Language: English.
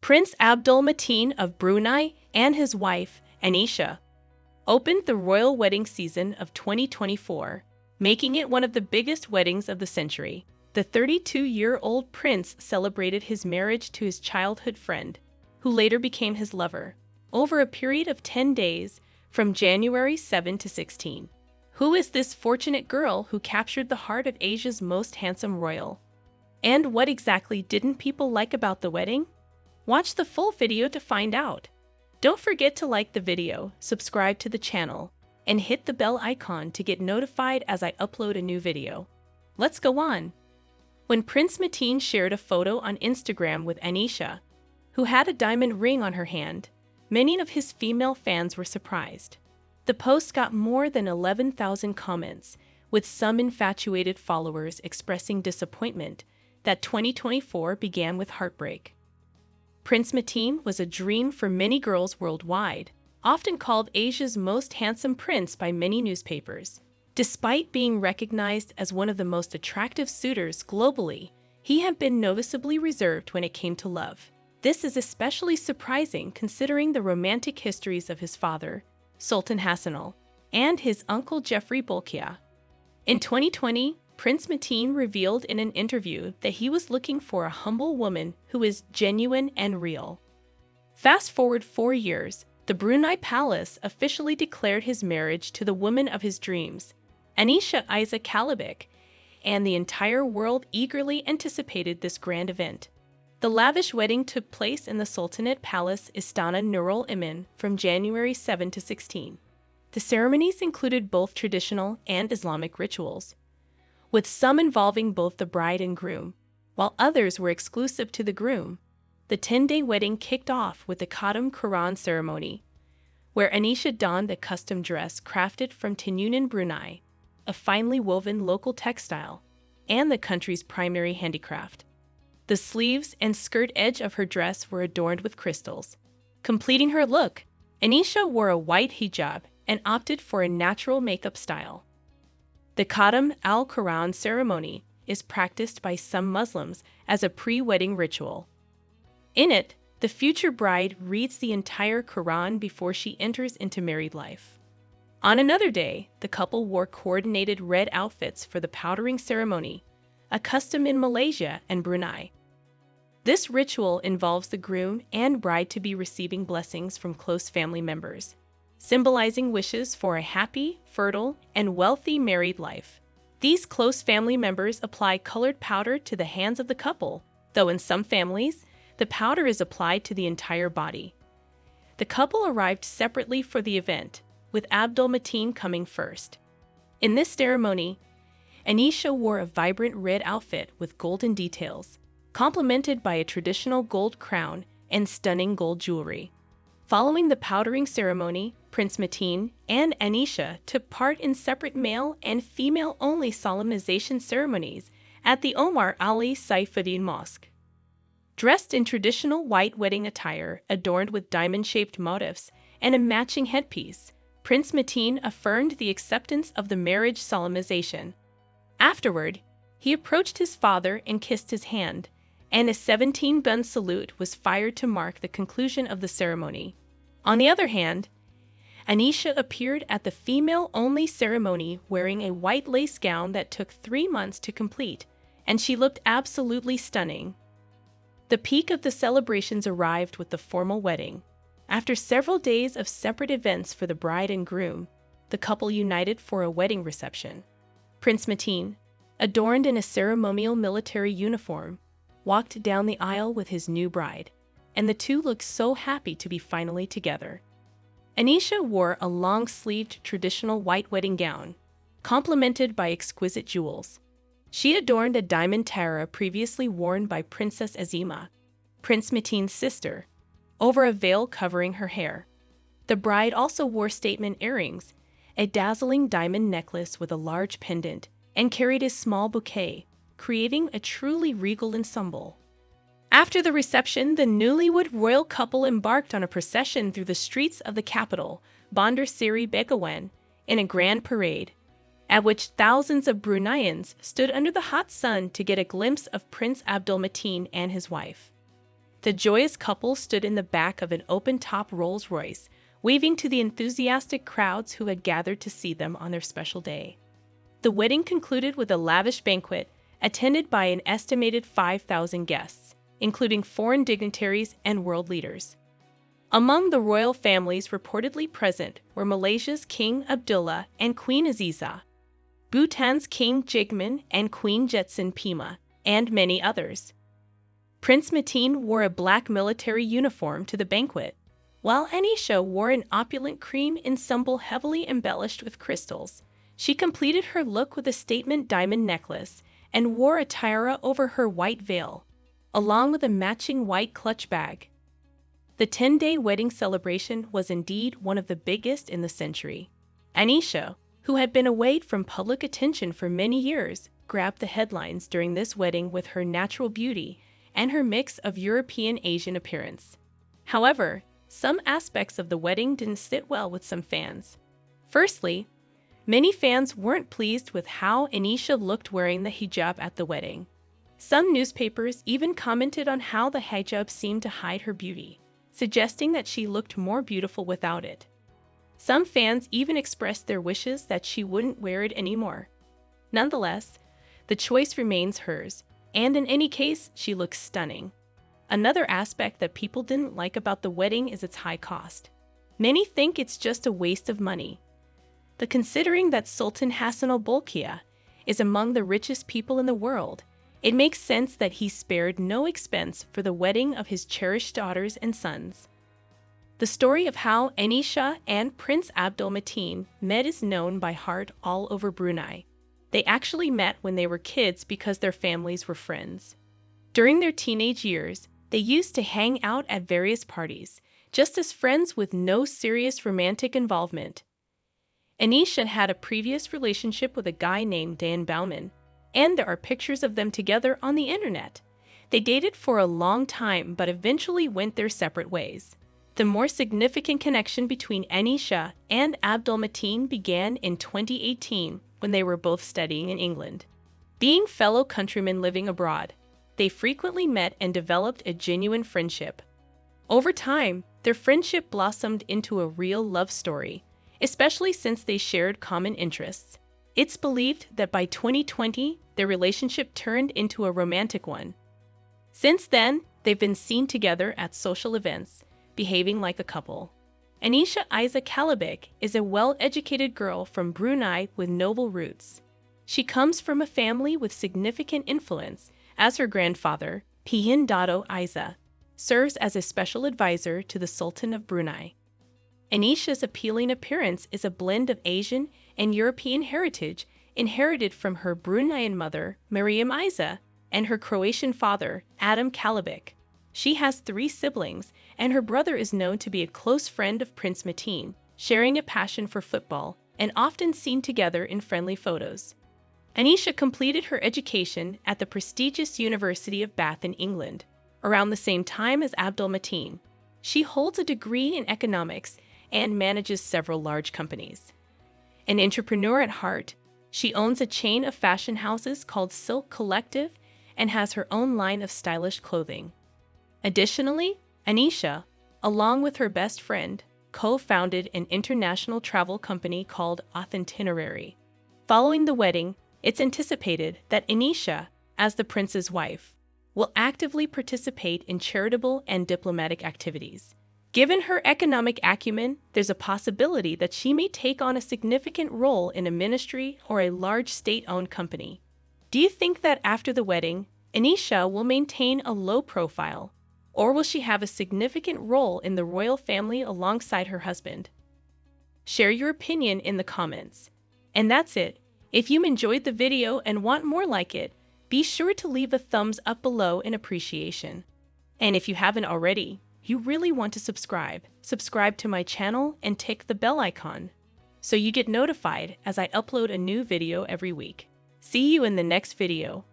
Prince Mateen of Brunei and his wife, Anisha, opened the royal wedding season of 2024, making it one of the biggest weddings of the century. The 32-year-old prince celebrated his marriage to his childhood friend, who later became his lover, over a period of 10 days from January 7 to 16. Who is this fortunate girl who captured the heart of Asia's most handsome royal? And what exactly didn't people like about the wedding? Watch the full video to find out. Don't forget to like the video, subscribe to the channel, and hit the bell icon to get notified as I upload a new video. Let's go on. When Prince Mateen shared a photo on Instagram with Anisha, who had a diamond ring on her hand, many of his female fans were surprised. The post got more than 11,000 comments, with some infatuated followers expressing disappointment that 2024 began with heartbreak. Prince Mateen was a dream for many girls worldwide, often called Asia's most handsome prince by many newspapers. Despite being recognized as one of the most attractive suitors globally, he had been noticeably reserved when it came to love. This is especially surprising considering the romantic histories of his father, Sultan Hassanal, and his uncle Jeffrey Bolkiah. In 2020, Prince Mateen revealed in an interview that he was looking for a humble woman who is genuine and real. Fast forward 4 years, the Brunei palace officially declared his marriage to the woman of his dreams, Anisha Isa-kalebic, and the entire world eagerly anticipated this grand event. The lavish wedding took place in the Sultanate Palace Istana Nurul Iman from January 7 to 16. The ceremonies included both traditional and Islamic rituals, with some involving both the bride and groom, while others were exclusive to the groom. The 10-day wedding kicked off with the Khatam Quran ceremony, where Anisha donned a custom dress crafted from Tenun Brunei, a finely woven local textile, and the country's primary handicraft. The sleeves and skirt edge of her dress were adorned with crystals. Completing her look, Anisha wore a white hijab and opted for a natural makeup style. The Khatam al-Quran ceremony is practiced by some Muslims as a pre-wedding ritual. In it, the future bride reads the entire Quran before she enters into married life. On another day, the couple wore coordinated red outfits for the powdering ceremony, a custom in Malaysia and Brunei. This ritual involves the groom and bride to be receiving blessings from close family members, symbolizing wishes for a happy, fertile, and wealthy married life. These close family members apply colored powder to the hands of the couple, though in some families, the powder is applied to the entire body. The couple arrived separately for the event, with Mateen coming first. In this ceremony, Anisha wore a vibrant red outfit with golden details, complemented by a traditional gold crown and stunning gold jewelry. Following the powdering ceremony, Prince Mateen and Anisha took part in separate male and female-only solemnization ceremonies at the Omar Ali Saifuddin Mosque. Dressed in traditional white wedding attire adorned with diamond-shaped motifs and a matching headpiece, Prince Mateen affirmed the acceptance of the marriage solemnization. Afterward, he approached his father and kissed his hand, and a 17-gun salute was fired to mark the conclusion of the ceremony. On the other hand, Anisha appeared at the female-only ceremony wearing a white lace gown that took 3 months to complete, and she looked absolutely stunning. The peak of the celebrations arrived with the formal wedding. After several days of separate events for the bride and groom, the couple united for a wedding reception. Prince Mateen, adorned in a ceremonial military uniform, walked down the aisle with his new bride, and the two looked so happy to be finally together. Anisha wore a long-sleeved traditional white wedding gown, complemented by exquisite jewels. She adorned a diamond tiara previously worn by Princess Azima, Prince Mateen's sister, over a veil covering her hair. The bride also wore statement earrings, a dazzling diamond necklace with a large pendant, and carried a small bouquet, creating a truly regal ensemble. After the reception, the newlywed royal couple embarked on a procession through the streets of the capital, Bandar Seri Begawan, in a grand parade, at which thousands of Bruneians stood under the hot sun to get a glimpse of Prince Mateen and his wife. The joyous couple stood in the back of an open-top Rolls-Royce, waving to the enthusiastic crowds who had gathered to see them on their special day. The wedding concluded with a lavish banquet, attended by an estimated 5,000 guests, including foreign dignitaries and world leaders. Among the royal families reportedly present were Malaysia's King Abdullah and Queen Aziza, Bhutan's King Jigme and Queen Jetsun Pema, and many others. Prince Mateen wore a black military uniform to the banquet, while Anisha wore an opulent cream ensemble heavily embellished with crystals. She completed her look with a statement diamond necklace and wore a tiara over her white veil, along with a matching white clutch bag. The 10-day wedding celebration was indeed one of the biggest in the century. Anisha, who had been away from public attention for many years, grabbed the headlines during this wedding with her natural beauty and her mix of European-Asian appearance. However, some aspects of the wedding didn't sit well with some fans. Firstly, many fans weren't pleased with how Anisha looked wearing the hijab at the wedding. Some newspapers even commented on how the hijab seemed to hide her beauty, suggesting that she looked more beautiful without it. Some fans even expressed their wishes that she wouldn't wear it anymore. Nonetheless, the choice remains hers, and in any case, she looks stunning. Another aspect that people didn't like about the wedding is its high cost. Many think it's just a waste of money. But considering that Sultan Hassan al-Bolkiah is among the richest people in the world, it makes sense that he spared no expense for the wedding of his cherished daughters and sons. The story of how Anisha and Prince Abdul Mateen met is known by heart all over Brunei. They actually met when they were kids because their families were friends. During their teenage years, they used to hang out at various parties, just as friends with no serious romantic involvement. Anisha had a previous relationship with a guy named Dan Bauman, and there are pictures of them together on the internet. They dated for a long time but eventually went their separate ways. The more significant connection between Anisha and Abdul Mateen began in 2018 when they were both studying in England. Being fellow countrymen living abroad, they frequently met and developed a genuine friendship. Over time, their friendship blossomed into a real love story, especially since they shared common interests. It's believed that by 2020, their relationship turned into a romantic one. Since then, they've been seen together at social events, behaving like a couple. Anisha Isa-kalebic is a well-educated girl from Brunei with noble roots. She comes from a family with significant influence, as her grandfather, Pihin Dato Isa, serves as a special advisor to the Sultan of Brunei. Anisha's appealing appearance is a blend of Asian and European heritage inherited from her Bruneian mother, Mariam Isa, and her Croatian father, Adam Kalebic. She has 3 siblings, and her brother is known to be a close friend of Prince Mateen, sharing a passion for football and often seen together in friendly photos. Anisha completed her education at the prestigious University of Bath in England, around the same time as Abdul Mateen. She holds a degree in economics and manages several large companies. An entrepreneur at heart, she owns a chain of fashion houses called Silk Collective and has her own line of stylish clothing. Additionally, Anisha, along with her best friend, co-founded an international travel company called Authenticity. Following the wedding, it's anticipated that Anisha, as the prince's wife, will actively participate in charitable and diplomatic activities. Given her economic acumen, there's a possibility that she may take on a significant role in a ministry or a large state-owned company. Do you think that after the wedding, Anisha will maintain a low profile, or will she have a significant role in the royal family alongside her husband? Share your opinion in the comments. And that's it. If you enjoyed the video and want more like it, be sure to leave a thumbs up below in appreciation. And if you haven't already, you really want to subscribe to my channel and tick the bell icon so you get notified as I upload a new video every week. See you in the next video.